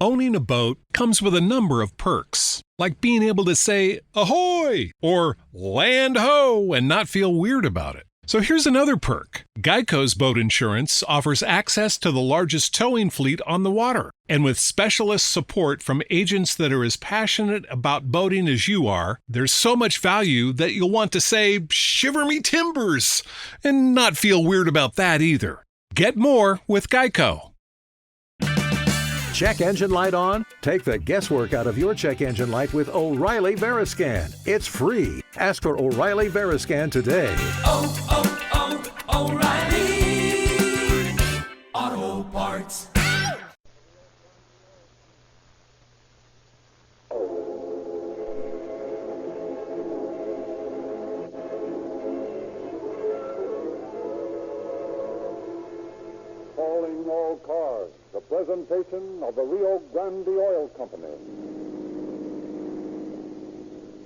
Owning a boat comes with a number of perks, like being able to say ahoy or land ho and not feel weird about it. So here's another perk. Geico's boat insurance offers access to the largest towing fleet on the water. And with specialist support from agents that are as passionate about boating as you are, there's so much value that you'll want to say, shiver me timbers, and not feel weird about that either. Get more with Geico. Check engine light on? Take the guesswork out of your check engine light with O'Reilly Veriscan. It's free. Ask for O'Reilly Veriscan today. O'Reilly Auto Parts. Calling all cars. The presentation of the Rio Grande Oil Company.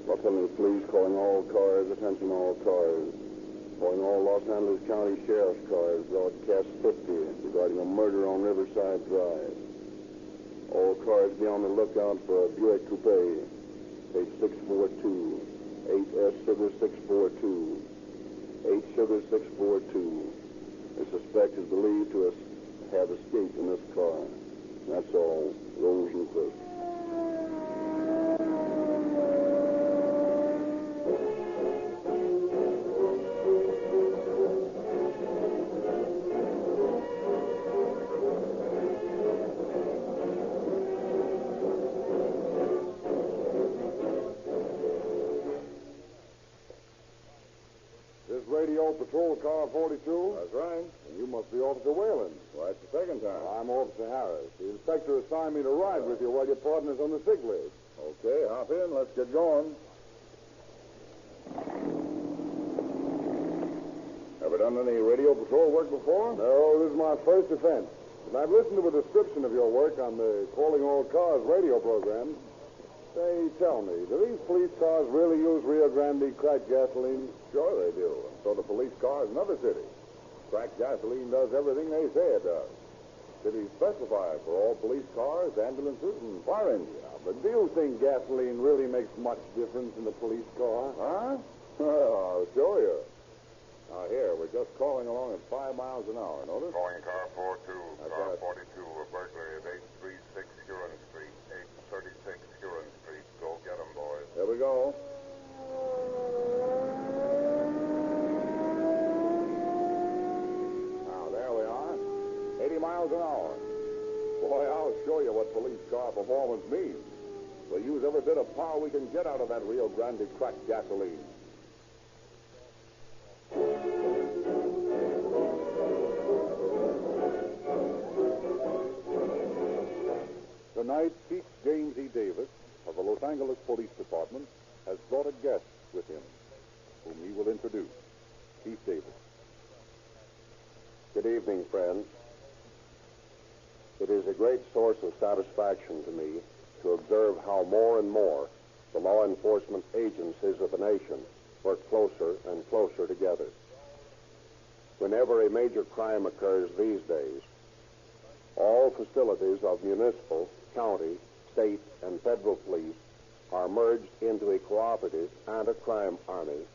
Los Angeles Police calling all cars, attention all cars. Calling all Los Angeles County Sheriff's cars, broadcast 50 regarding a murder on Riverside Drive. All cars be on the lookout for a Buick Coupe, page 642, 8S Sugar 642, 8 Sugar 642. The suspect is believed to have escaped in this car. That's all. Rosenquist. This radio patrol car 42? That's right. And you must be Officer Whalen. Well, that's the second time. I'm Officer Harris. The inspector assigned me to ride with you while your partner's on the sick leave. Okay, hop in. Let's get going. Ever done any radio patrol work before? No, this is my first offense. And I've listened to a description of your work on the Calling All Cars radio program. Say, tell me, do these police cars really use Rio Grande cracked gasoline? Sure they do. And so do police cars in other cities. Cracked gasoline does everything they say it does. Cities specify for all police cars, ambulances, and fire engines. Yeah, but do you think gasoline really makes much difference in a police car? Huh? Well, I'll show you. Now, here, we're just crawling along at 5 miles an hour, notice? Calling car 42, That's car right. 42, a burglary of 836 Huron Street, 836 Huron Street. Go get 'em, boys. Here we go. Now, there we are. 80 miles an hour. Boy, I'll show you what police car performance means. We'll use every bit of power we can get out of that Rio Grande cracked gasoline. Tonight, Chief James E. Davis of the Los Angeles Police Department has brought a guest with him, whom he will introduce. Chief Davis. Good evening, friends. It is a great source of satisfaction to me to observe how more and more the law enforcement agencies of the nation work closer and closer together. Whenever a major crime occurs these days, all facilities of municipal, county, state, and federal police are merged into a cooperative anti-crime army,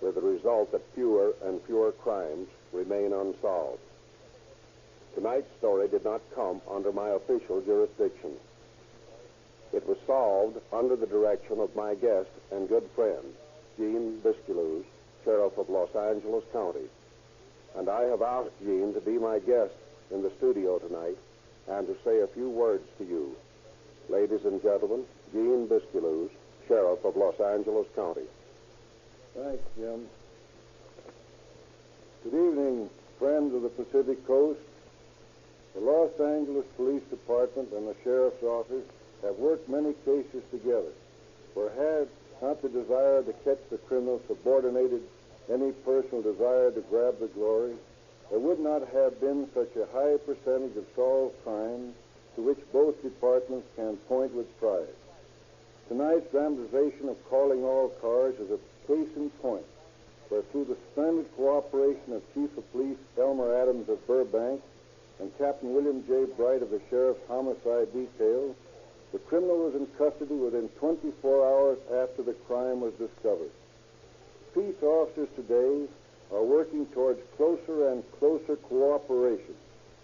with the result that fewer and fewer crimes remain unsolved. Tonight's story did not come under my official jurisdiction. It was solved under the direction of my guest and good friend, Gene Bisculoos, Sheriff of Los Angeles County. And I have asked Gene to be my guest in the studio tonight and to say a few words to you. Ladies and gentlemen, Gene Bisculoos, Sheriff of Los Angeles County. Thanks, Jim. Good evening, friends of the Pacific Coast. The Los Angeles Police Department and the Sheriff's Office have worked many cases together, for had not the desire to catch the criminal subordinated any personal desire to grab the glory, there would not have been such a high percentage of solved crimes to which both departments can point with pride. Tonight's dramatization of Calling All Cars is a case in point, where through the splendid cooperation of Chief of Police Elmer Adams of Burbank and Captain William J. Bright of the Sheriff's Homicide Detail, the criminal was in custody within 24 hours after the crime was discovered. Peace officers today are working towards closer and closer cooperation,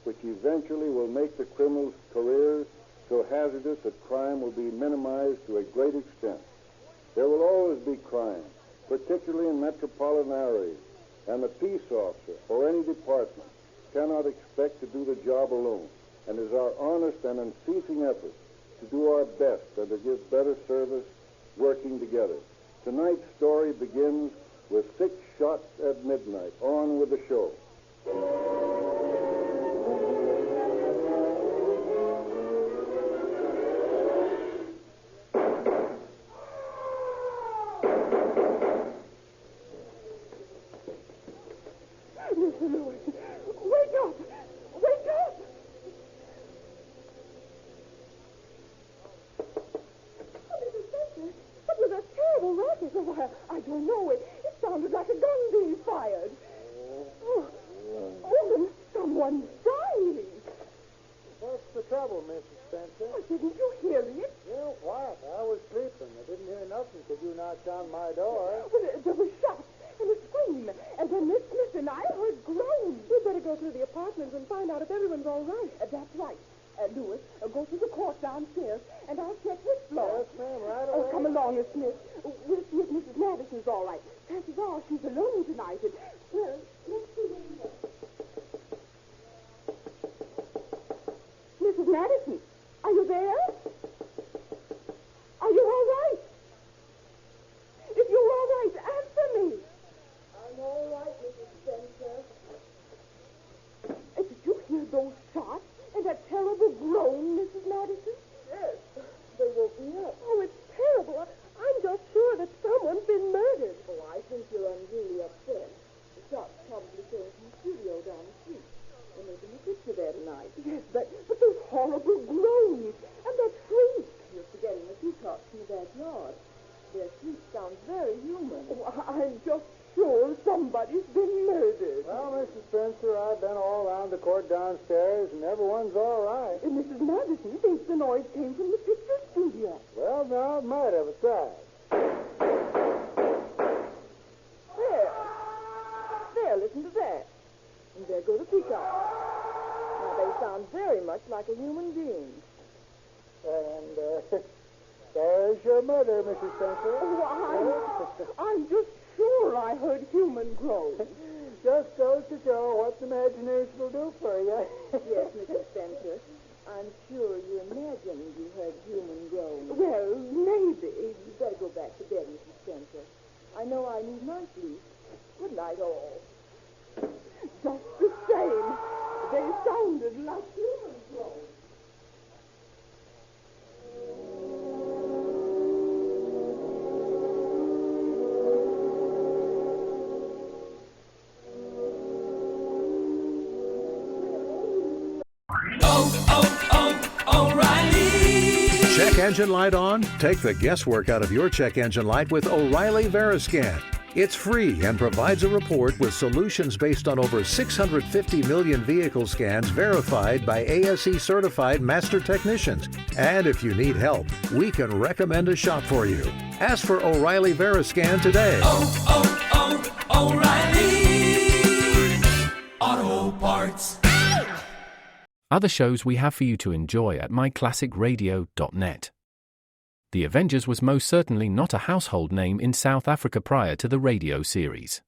which eventually will make the criminals' careers so hazardous that crime will be minimized to a great extent. There will always be crime, particularly in metropolitan areas, and the peace officer or any department cannot expect to do the job alone, and it is our honest and unceasing effort to do our best and to give better service working together. Tonight's story begins with 6 shots at midnight. On with the show. Mr. Lewis, wake up! Wake up! Oh, Mrs. Spencer, what was that terrible racket? Oh, I don't know. It sounded like a gun being fired. Oh, someone's dying. What's the trouble, Mrs. Spencer? Oh, didn't you hear it? Yeah, what? I was sleeping. I didn't hear nothing till you knocked on my door. Well, there was shots and a scream, and then Miss Smith and I heard groans. We'd better go through the apartments and find out if everyone's all right. That's right. Lewis, go to the court downstairs, and I'll check his floor. Yes, ma'am, right away. Oh, come along, Miss Smith. We'll see if Mrs. Madison's all right. Chances are she's alone tonight. Well, let's see what we have. Mrs. Madison, are you there? Are you all right? If you're all right, answer me. I'm all right, Mrs. Spencer. Did you hear those shots and that terrible groan, Mrs. Madison? Yes. They woke me up. Oh, it's terrible. I'm just sure that someone's been murdered. Oh, I think you're unduly upset. The shots probably came from the studio down the street. They're making a picture there tonight. Yes, but those horrible groans and that shriek. You're forgetting the two shots in the backyard. Their shriek sounds very human. Oh, I'm just sure somebody's been murdered. Well, Mrs. Spencer, I've been all around the court downstairs, and everyone's all right. And Mrs. Madison thinks the noise came from the picture studio. Well, now, it might have a side. There, listen to that. And there go the peacocks. Now, they sound very much like a human being. And, there's your murder, Mrs. Spencer. Oh, I'm just sure I heard human groans. Just goes to show what imagination will do for you. Yes, Mrs. Spencer. I'm sure you imagined you heard human groans. Well, maybe. You better go back to bed, Mrs. Spencer. I know I need my sleep. Good night, all. Just the same, they sounded like human groans. O'Reilly. Check engine light on? Take the guesswork out of your check engine light with O'Reilly Veriscan. It's free and provides a report with solutions based on over 650 million vehicle scans verified by ASE certified master technicians. And if you need help, we can recommend a shop for you. Ask for O'Reilly Veriscan today. O'Reilly Auto Parts. Other shows we have for you to enjoy at myclassicradio.net. The Avengers was most certainly not a household name in South Africa prior to the radio series.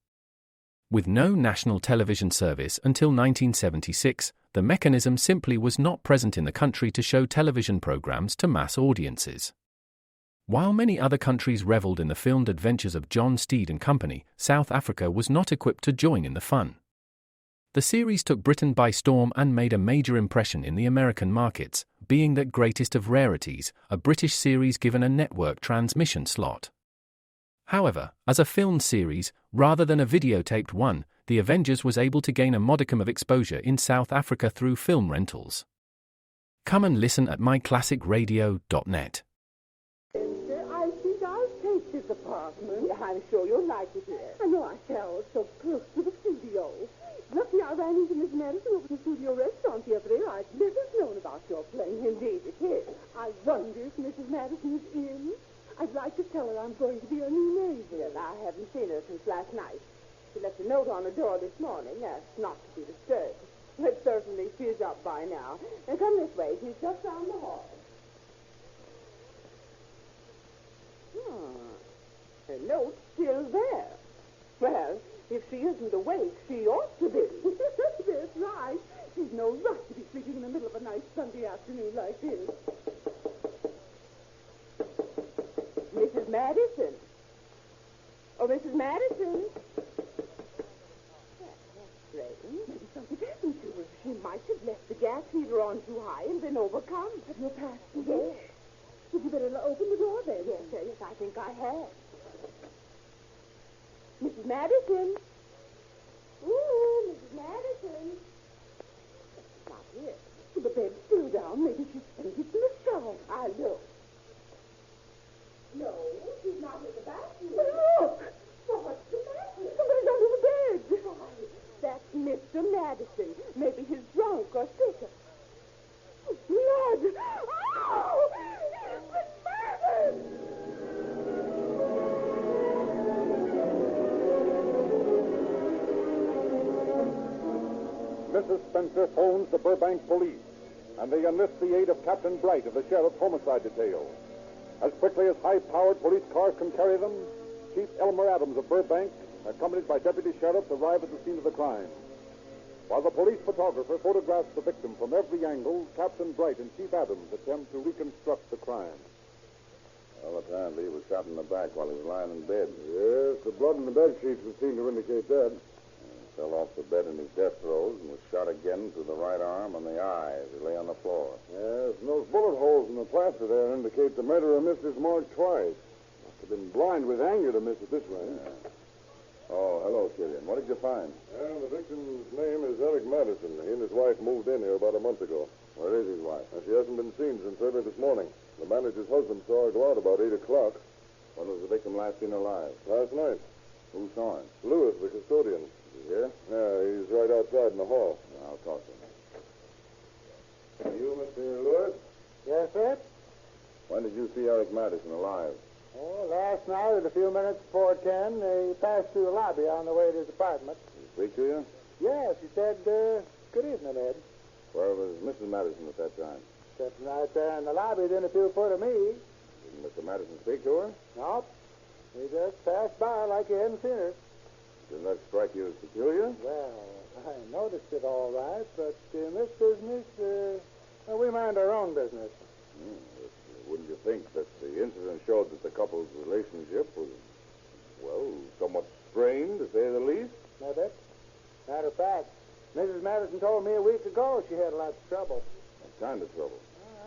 With no national television service until 1976, the mechanism simply was not present in the country to show television programs to mass audiences. While many other countries reveled in the filmed adventures of John Steed and company, South Africa was not equipped to join in the fun. The series took Britain by storm and made a major impression in the American markets, being that greatest of rarities, a British series given a network transmission slot. However, as a filmed series, rather than a videotaped one, The Avengers was able to gain a modicum of exposure in South Africa through film rentals. Come and listen at myclassicradio.net. I think I'll take this apartment. I'm sure you'll like it here. I know I shall. It's so close to the studio. Lucky I ran into Miss Madison over the studio restaurant yesterday. I'd never known about your playing. Indeed it is. I wonder if Mrs. Madison is in. I'd like to tell her I'm going to be her new neighbor. Well, I haven't seen her since last night. She left a note on the door this morning, asked not to be disturbed. But certainly she's up by now. Now come this way. She's just down the hall. Her note's still there. Well, if she isn't awake, she ought to be. That's right. She's no right to be sleeping in the middle of a nice Sunday afternoon like this. Mrs. Madison. Oh, Mrs. Madison. That's strange. Maybe something happened to her. She might have left the gas heater on too high and been overcome. Have you passed the door? Would you better open the door then? Yes, I think I have. Mrs. Madison. Ooh, Mrs. Madison. Not here. The bed's still down. Maybe she's fainted in the shower. I look. No, she's not in the bathroom. Look! Well, what's the matter? Somebody's under the bed. Why, that's Mr. Madison. Maybe he's drunk or sick. Blood! Oh! He's been murdered! Mrs. Spencer phones the Burbank police, and they enlist the aid of Captain Bright of the Sheriff's Homicide Detail. As quickly as high-powered police cars can carry them, Chief Elmer Adams of Burbank, accompanied by deputy sheriffs, arrive at the scene of the crime. While the police photographer photographs the victim from every angle, Captain Bright and Chief Adams attempt to reconstruct the crime. Well, apparently he was shot in the back while he was lying in bed. Yes, the blood in the bed sheets would seem to indicate that. He fell off the bed in his death throes and was shot again through the right arm and the eye as he lay on the floor. Yes, and those bullet holes in the plaster there indicate the murderer missed his mark twice. Must have been blind with anger to miss it this way. Yeah. Oh, hello, Killian. What did you find? Well, the victim's name is Eric Madison. He and his wife moved in here about a month ago. Where is his wife? She hasn't been seen since early this morning. The manager's husband saw her go out about 8 o'clock. When was the victim last seen alive? Last night. Who saw him? Lewis, the custodian. Is he here? Yeah, he's right outside in the hall. I'll talk to him. You, Mr. Lewis? Yes, sir? When did you see Eric Madison alive? Oh, last night at a few minutes before 10, he passed through the lobby on the way to his apartment. Did he speak to you? Yes, he said, good evening, Ed. Where was Mrs. Madison at that time? Sitting right there in the lobby within a few foot of me. Didn't Mr. Madison speak to her? Nope. He just passed by like he hadn't seen her. Didn't that strike you as peculiar? Well, I noticed it all right, but in this business, we mind our own business. Wouldn't you think that the incident showed that the couple's relationship was, well, somewhat strained, to say the least? Maybe. Matter of fact, Mrs. Madison told me a week ago she had lots of trouble. What kind of trouble?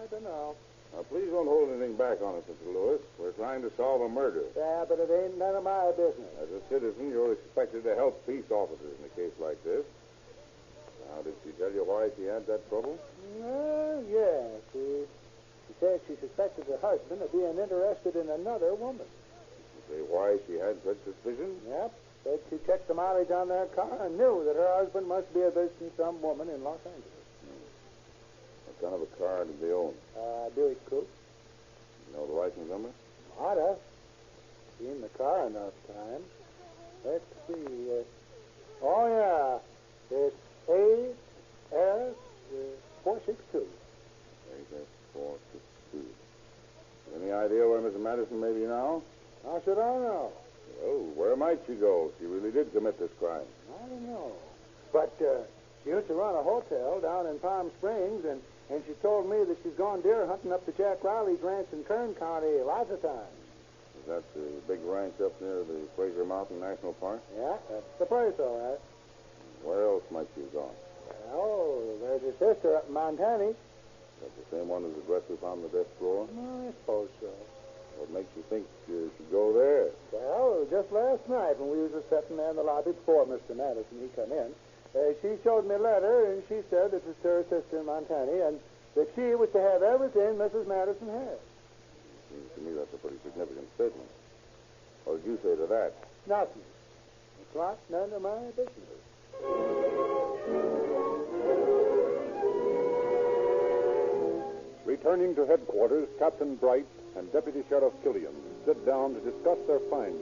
I don't know. Now, please don't hold anything back on us, Mr. Lewis. We're trying to solve a murder. Yeah, but it ain't none of my business. As a citizen, you're expected to help peace officers in a case like this. Now, did she tell you why she had that trouble? Yeah. She said she suspected her husband of being interested in another woman. Did she say why she had such suspicion? Yep. Said she checked the mileage on their car and knew that her husband must be visiting some woman in Los Angeles. What kind of a car did they own? Buick Coupe. You know the license number? Oughta. Seen the car enough times. Let's see. Oh, yeah. It's AS462. AS462. Any idea where Mrs. Madison may be now? How should I know? Well, where might she go if she really did commit this crime? I don't know. But she used to run a hotel down in Palm Springs, and she told me that she's gone deer hunting up to Jack Riley's ranch in Kern County lots of times. Is that the big ranch up near the Fraser Mountain National Park? Yeah, that's the place, all right. Where else might she have gone? Well, there's her sister up in Montana. Is that the same one whose address we found on the desk drawer? I suppose so. What makes you think she'd go there? Well, just last night when we was sitting there in the lobby before Mr. Madison, he come in, she showed me a letter, and she said it was to her sister in Montana, and that she was to have everything Mrs. Madison had. Seems to me that's a pretty significant statement. What did you say to that? Nothing. It's not none of my business. Returning to headquarters, Captain Bright and Deputy Sheriff Killian sit down to discuss their findings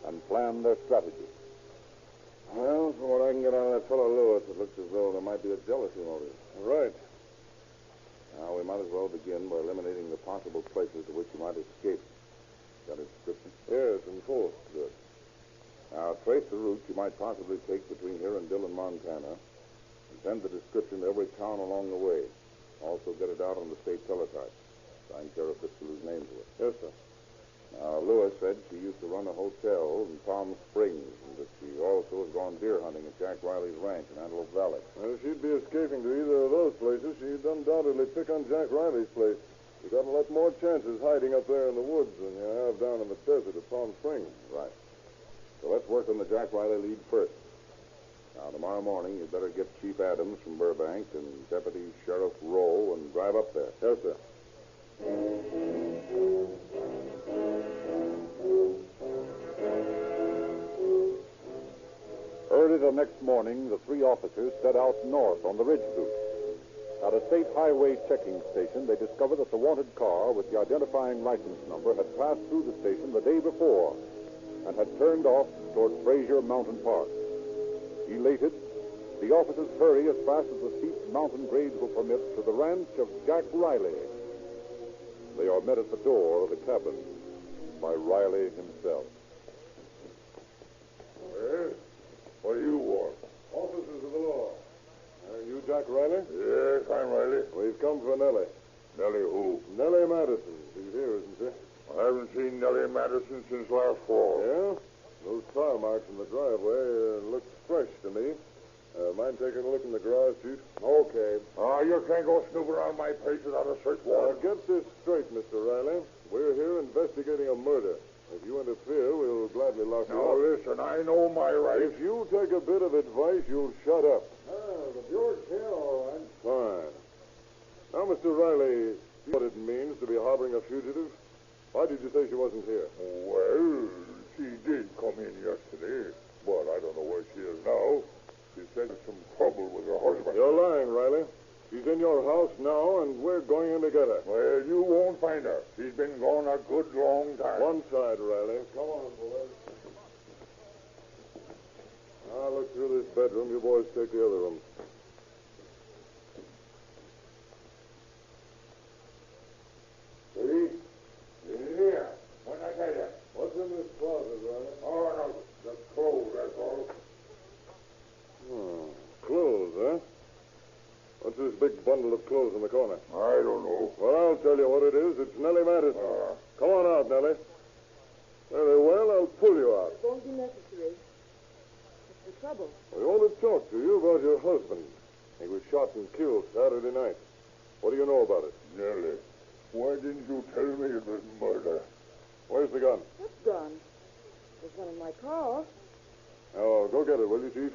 and plan their strategy. Well, from what I can get out of that fellow Lewis, it looks as though there might be a jealousy motive. Right. Now, we might as well begin by eliminating the possible places to which you might escape. Got a description? Yes, in full. Good. Now, trace the route you might possibly take between here and Dillon, Montana, and send the description to every town along the way. Also get it out on the state teletype. Sign Sheriff Fitzgerald's name to it. Yes, sir. Now, Lewis said she used to run a hotel in Palm Springs, and that she also has gone deer hunting at Jack Riley's ranch in Antelope Valley. Well, if she'd be escaping to either of those places, she'd undoubtedly pick on Jack Riley's place. You got a lot more chances hiding up there in the woods than you have down in the desert at Palm Springs. Right. So let's work on the Jack Riley lead first. Now, tomorrow morning, you'd better get Chief Adams from Burbank and Deputy Sheriff Rowe and drive up there. Yes, sir. Early the next morning, the three officers set out north on the ridge route. At a state highway checking station, they discovered that the wanted car with the identifying license number had passed through the station the day before and had turned off toward Frazier Mountain Park. Elated, the officers hurry as fast as the steep mountain grades will permit to the ranch of Jack Riley. They are met at the door of the cabin by Riley himself. Well, what do you want? Officers of the law. Are you Jack Riley? Yes, I'm Riley. We've come for Nellie. Nellie who? Nellie Madison. She's here, isn't she? I haven't seen Nellie Madison since last fall. Yeah? Those tire marks in the driveway look fresh to me. Mind taking a look in the garage, Chief? Okay. You can't go snooping around my place without a search warrant. Now, get this straight, Mr. Riley. We're here investigating a murder. If you interfere, we'll gladly lock you up. Now, listen, I know my rights. If you take a bit of advice, you'll shut up. The Buick's here, all right. Fine. Now, Mr. Riley, see what it means to be harboring a fugitive? Why did you say she wasn't here? Well, she did come in yesterday, but I don't know where she is now. She said there's some trouble with her husband. You're lying, Riley. She's in your house now, and we're going in to get her. Well, you won't find her. She's been gone a good long time. One side, Riley. Come on, boys. I'll look through this bedroom. You boys take the other room. See? In here. What did I tell you? What's in this closet, Riley? Oh, no. The clothes, that's all. Clothes, huh? What's this big bundle of clothes in the corner? I don't know. Well, I'll tell you what it is. It's Nellie Madison. Come on out, Nellie. Very well, I'll pull you out. It won't be necessary. What's the trouble? We want to talk to you about your husband. He was shot and killed Saturday night. What do you know about it? Nellie, why didn't you tell me it was murder? Where's the gun? What gun? There's one in my car. Oh, go get it, will you, Chief?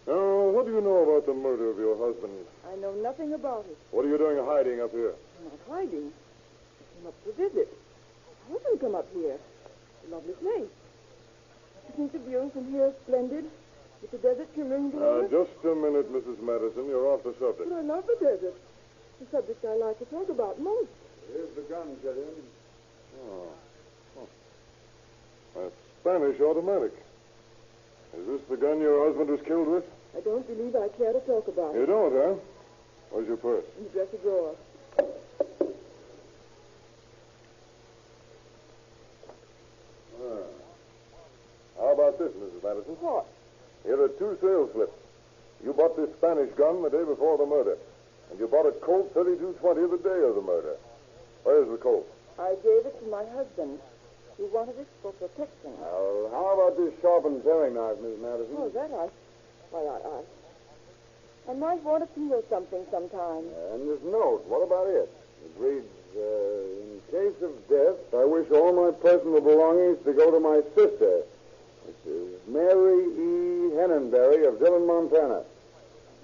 Now, what do you know about the murder of your husband? I know nothing about it. What are you doing hiding up here? I'm not hiding. I came up to visit. I wasn't come up here. It's a lovely place. Isn't the view from here splendid? With the desert shimmering below us? Just a minute, Mrs. Madison. You're off the subject. But I love the desert. The subject I like to talk about most. Here's the gun, Killian. A Spanish automatic. Is this the gun your husband was killed with? I don't believe I care to talk about You it. don't, huh? Where's your purse? In the dresser drawer. How about this, Mrs. Madison? What? Here are 2 sales slips. You bought this Spanish gun the day before the murder. And you bought a Colt 3220 the day of the murder. Where's the Colt? I gave it to my husband. He wanted it for protection. Well, how about this sharpened paring knife, Miss Madison? Oh, that I might want to feel something sometime. And this note, what about it? It reads, in case of death, I wish all my personal belongings to go to my sister. This is Mary E. Hennenberry of Dillon, Montana.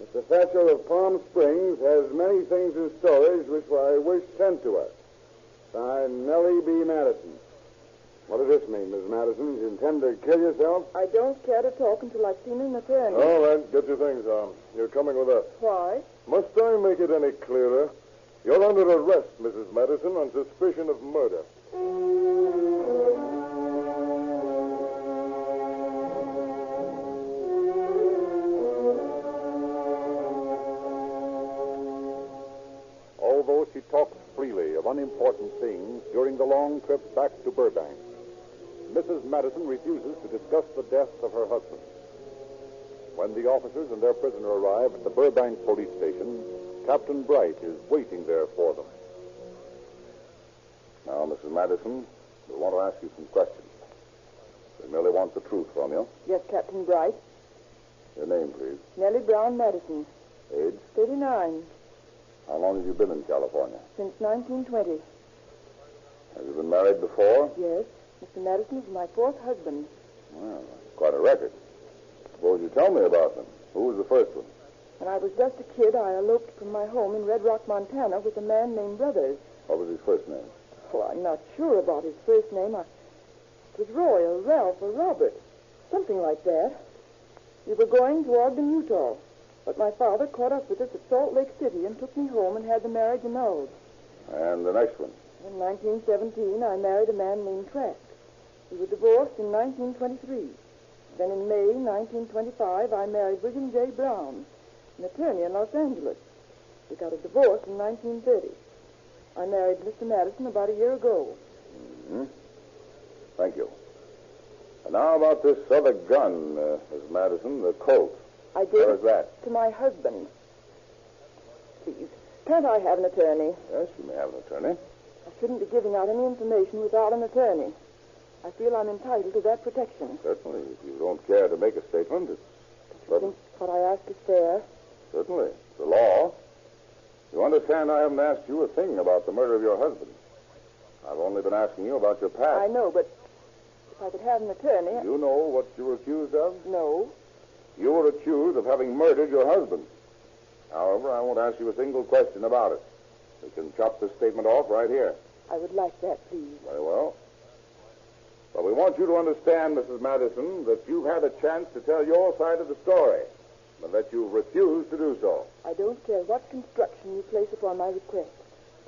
Mr. Thatcher of Palm Springs has many things in storage which I wish sent to her. Signed, Nellie B. Madison. What does this mean, Miss Madison? You intend to kill yourself? I don't care to talk until I've seen an attorney. All right, get your things on. You're coming with us. Why? Must I make it any clearer? You're under arrest, Mrs. Madison, on suspicion of murder. Although she talks freely of unimportant things during the long trip back to Burbank, Mrs. Madison refuses to discuss the death of her husband. When the officers and their prisoner arrive at the Burbank police station, Captain Bright is waiting there for them. Now, Mrs. Madison, we want to ask you some questions. We merely want the truth from you. Yes, Captain Bright. Your name, please. Nellie Brown Madison. Age? 39. How long have you been in California? Since 1920. Have you been married before? Yes. Mr. Madison is my fourth husband. Well, that's quite a record. Suppose you tell me about them. Who was the first one? When I was just a kid, I eloped from my home in Red Rock, Montana, with a man named Brothers. What was his first name? Oh, I'm not sure about his first name. It was Roy or Ralph or Robert. Something like that. We were going to Ogden, Utah. But my father caught up with us at Salt Lake City and took me home and had the marriage annulled. And the next one? In 1917, I married a man named Trask. We were divorced in 1923. Then in May 1925, I married William J. Brown, an attorney in Los Angeles. We got a divorce in 1930. I married Mr. Madison about a year ago. Mm-hmm. Thank you. And now about this other gun, Miss Madison, the Colt. I gave Where is it that? to my husband. Please, can't I have an attorney? Yes, you may have an attorney. I shouldn't be giving out any information without an attorney. I feel I'm entitled to that protection. Certainly. If you don't care to make a statement, it's... I think what I ask is fair. Certainly. It's the law. You understand I haven't asked you a thing about the murder of your husband. I've only been asking you about your past. I know, but if I could have an attorney... You know what you were accused of? No. You were accused of having murdered your husband. However, I won't ask you a single question about it. We can chop this statement off right here. I would like that, please. Very well. But we want you to understand, Mrs. Madison, that you've had a chance to tell your side of the story, but that you've refused to do so. I don't care what construction you place upon my request.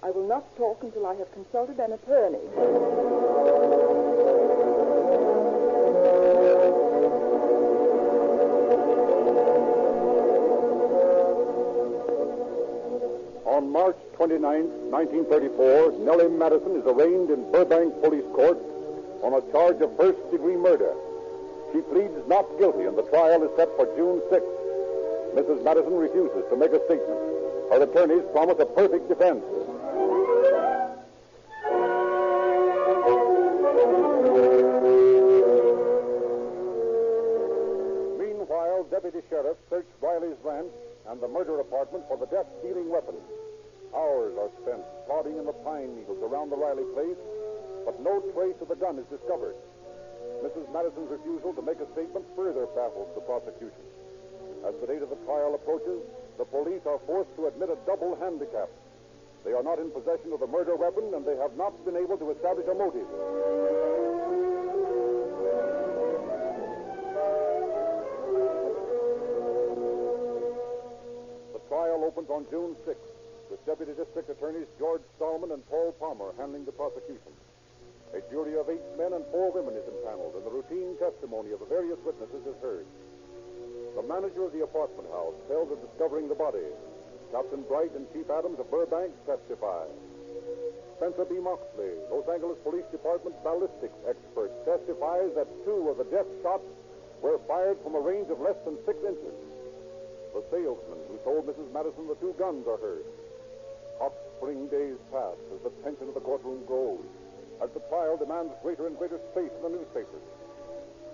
I will not talk until I have consulted an attorney. On March 29, 1934, Nellie Madison is arraigned in Burbank Police Court on a charge of first-degree murder. She pleads not guilty, and the trial is set for June 6th. Mrs. Madison refuses to make a statement. Her attorneys promise a perfect defense. Meanwhile, Deputy Sheriff searched Riley's ranch and the murder apartment for the death-dealing weapon. Hours are spent plodding in the pine needles around the Riley place, but no trace of the gun is discovered. Mrs. Madison's refusal to make a statement further baffles the prosecution. As the date of the trial approaches, the police are forced to admit a double handicap. They are not in possession of the murder weapon, and they have not been able to establish a motive. The trial opens on June 6th, with Deputy District Attorneys George Stallman and Paul Palmer handling the prosecution. A jury of 8 men and 4 women is impaneled, and the routine testimony of the various witnesses is heard. The manager of the apartment house tells of discovering the body. Captain Bright and Chief Adams of Burbank testify. Spencer B. Moxley, Los Angeles Police Department ballistics expert, testifies that 2 of the death shots were fired from a range of less than 6 inches. The salesman who told Mrs. Madison the 2 guns are heard. Hot spring days pass as the tension of the courtroom grows, as the trial demands greater and greater space in the newspapers.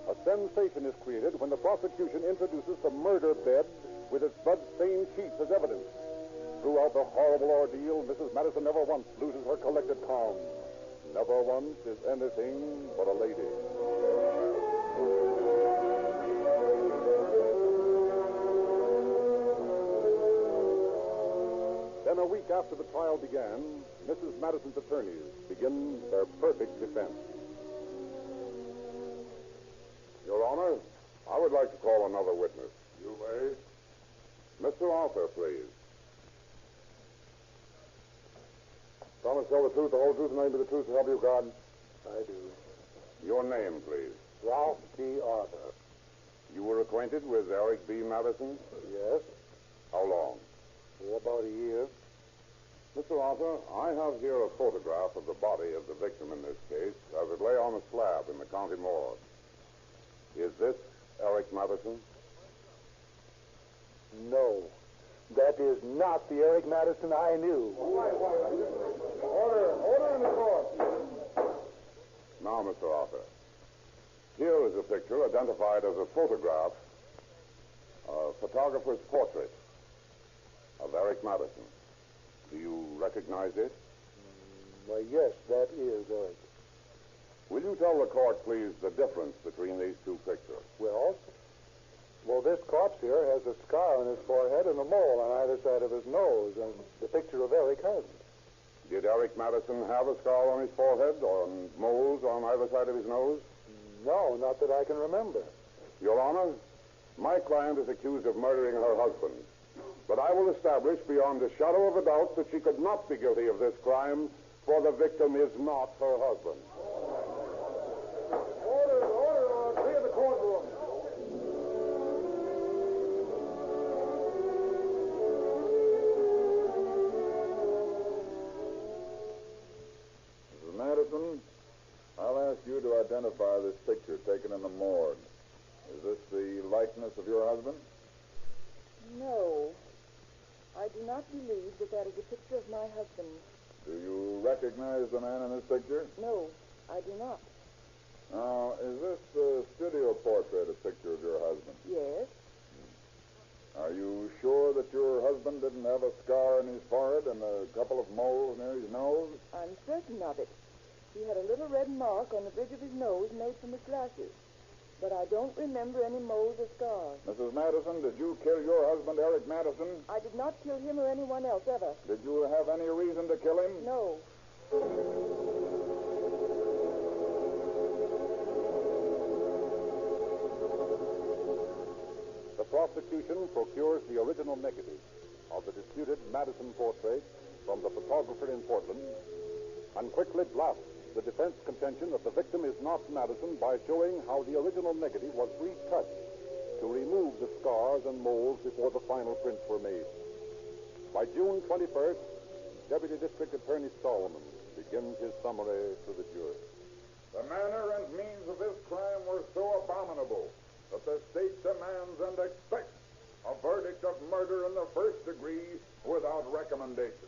A sensation is created when the prosecution introduces the murder bed with its blood-stained sheets as evidence. Throughout the horrible ordeal, Mrs. Madison never once loses her collected calm. Never once is anything but a lady. Then a week after the trial began, Mrs. Madison's attorneys begin their perfect defense. Your Honor, I would like to call another witness. You may. Mr. Arthur, please. Promise to tell the truth, the whole truth, and nothing but the truth to help you, God? I do. Your name, please. Ralph T. Arthur. You were acquainted with Eric B. Madison? Yes. How long? For about a year. Mr. Arthur, I have here a photograph of the body of the victim in this case as it lay on a slab in the county morgue. Is this Eric Madison? No. That is not the Eric Madison I knew. Order in the court. Now, Mr. Arthur, here is a picture identified as a photograph, a photographer's portrait of Eric Madison. Do you recognize it? Why, yes, that is Eric. Will you tell the court, please, the difference between these two pictures? Well, this corpse here has a scar on his forehead and a mole on either side of his nose, and the picture of Eric hasn't. Did Eric Madison have a scar on his forehead or moles on either side of his nose? No, not that I can remember. Your Honor, my client is accused of murdering her husband. But I will establish beyond a shadow of a doubt that she could not be guilty of this crime, for the victim is not her husband. Order, clear the courtroom. Mrs. Madison, I'll ask you to identify this picture taken in the morgue. Is this the likeness of your husband? No. I do not believe that is a picture of my husband. Do you recognize the man in this picture? No, I do not. Now, is this the studio portrait a picture of your husband? Yes. Are you sure that your husband didn't have a scar on his forehead and a couple of moles near his nose? I'm certain of it. He had a little red mark on the bridge of his nose made from his glasses. But I don't remember any moles or scars. Mrs. Madison, did you kill your husband, Eric Madison? I did not kill him or anyone else, ever. Did you have any reason to kill him? No. The prosecution procures the original negative of the disputed Madison portrait from the photographer in Portland and quickly blasts the defense contention that the victim is not Madison by showing how the original negative was retouched to remove the scars and moles before the final prints were made. By June 21st, Deputy District Attorney Solomon begins his summary to the jury. The manner and means of this crime were so abominable that the state demands and expects a verdict of murder in the first degree without recommendation.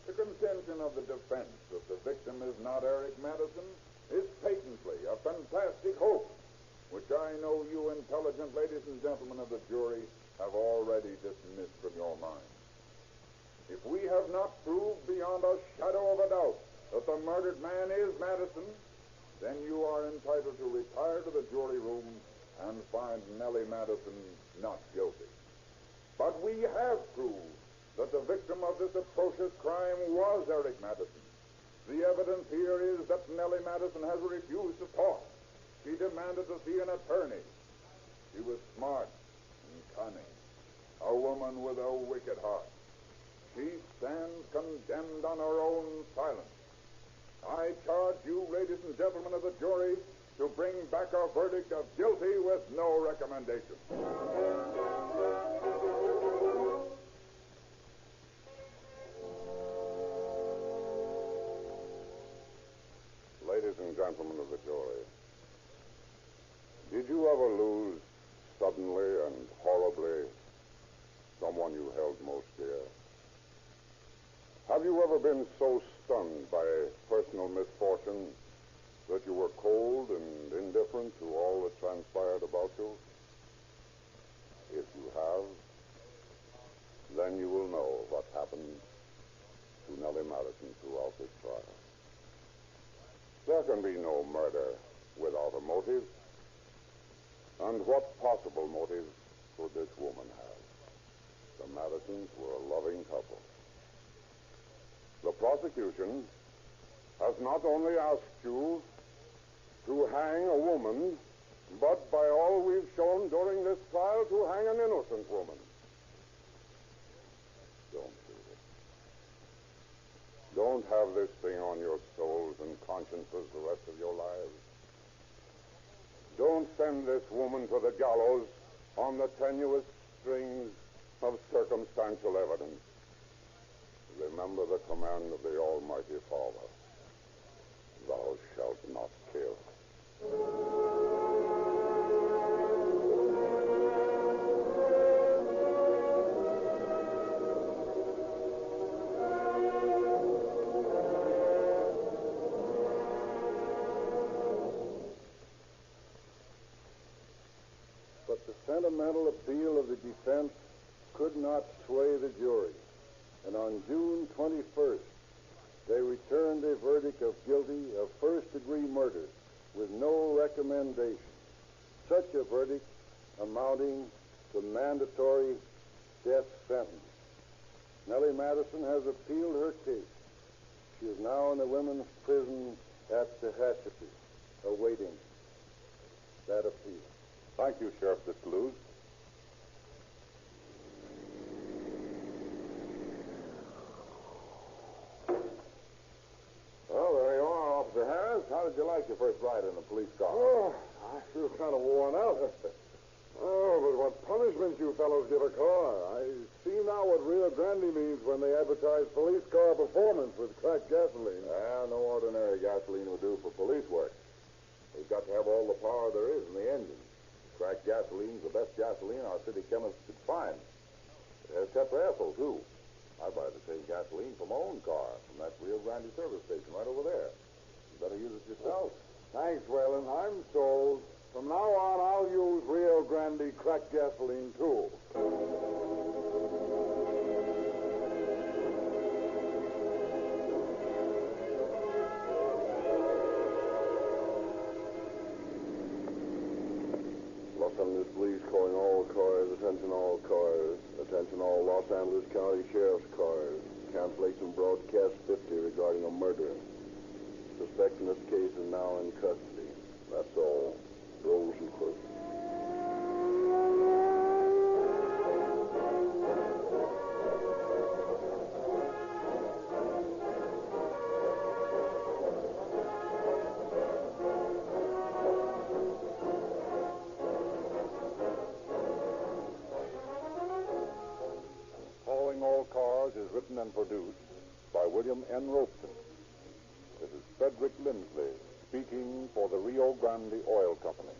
The contention of the defense that the victim is not Eric Madison is patently a fantastic hope, which I know you intelligent ladies and gentlemen of the jury have already dismissed from your minds. If we have not proved beyond a shadow of a doubt that the murdered man is Madison, then you are entitled to retire to the jury room and find Nellie Madison not guilty. But we have proved that the victim of this atrocious crime was Eric Madison. The evidence here is that Nellie Madison has refused to talk. She demanded to see an attorney. She was smart and cunning, a woman with a wicked heart. She stands condemned on her own silence. I charge you, ladies and gentlemen of the jury, to bring back a verdict of guilty with no recommendation. Ladies and gentlemen of the jury, did you ever lose suddenly and horribly someone you held most dear? Have you ever been so stunned by personal misfortune that you were cold and indifferent to all that transpired about you? If you have, then you will know what happened to Nellie Madison throughout this trial. There can be no murder without a motive. And what possible motive could this woman have? The Madisons were a loving couple. The prosecution has not only asked you to hang a woman but by all we've shown during this trial to hang an innocent woman. Don't do it. Don't have this thing on your souls and consciences the rest of your lives. Don't send this woman to the gallows on the tenuous strings of circumstantial evidence. Remember the command of the Almighty Father. Thou shalt not kill. But the sentimental appeal of the defense could not sway the jury, and on June 21st, they returned a verdict of guilty of first-degree murder with no recommendation. Such a verdict amounting to mandatory death sentence. Nellie Madison has appealed her case. She is now in the women's prison at Tehachapi, awaiting that appeal. Thank you, Sheriff Descluse. Well, there you are, Officer Harris. How did you like your first ride in a police car? Oh, I feel kind of worn out. Oh, but what punishment you fellows give a car. I see now what Rio Grande means when they advertise police car performance with cracked gasoline. No ordinary gasoline will do for police work. We've got to have all the power there is in the engine. Cracked gasoline's the best gasoline our city chemists could find. It has tetraethyl, too. I buy the same gasoline for my own car from that Rio Grande service station right over there. You better use it yourself. Thanks, Whalen. I'm sold. From now on, I'll use Rio Grande cracked gasoline, too. Los Angeles Police calling all cars, attention all cars, attention all Los Angeles County Sheriff's cars. Cancellation broadcast 50 regarding a murder. Suspect in this case is now in custody. That's all. Rosenquist. Calling All Cars is written and produced by William N. Ropeton. This is Frederick Lindsley speaking for the Rio Grande Oil Company.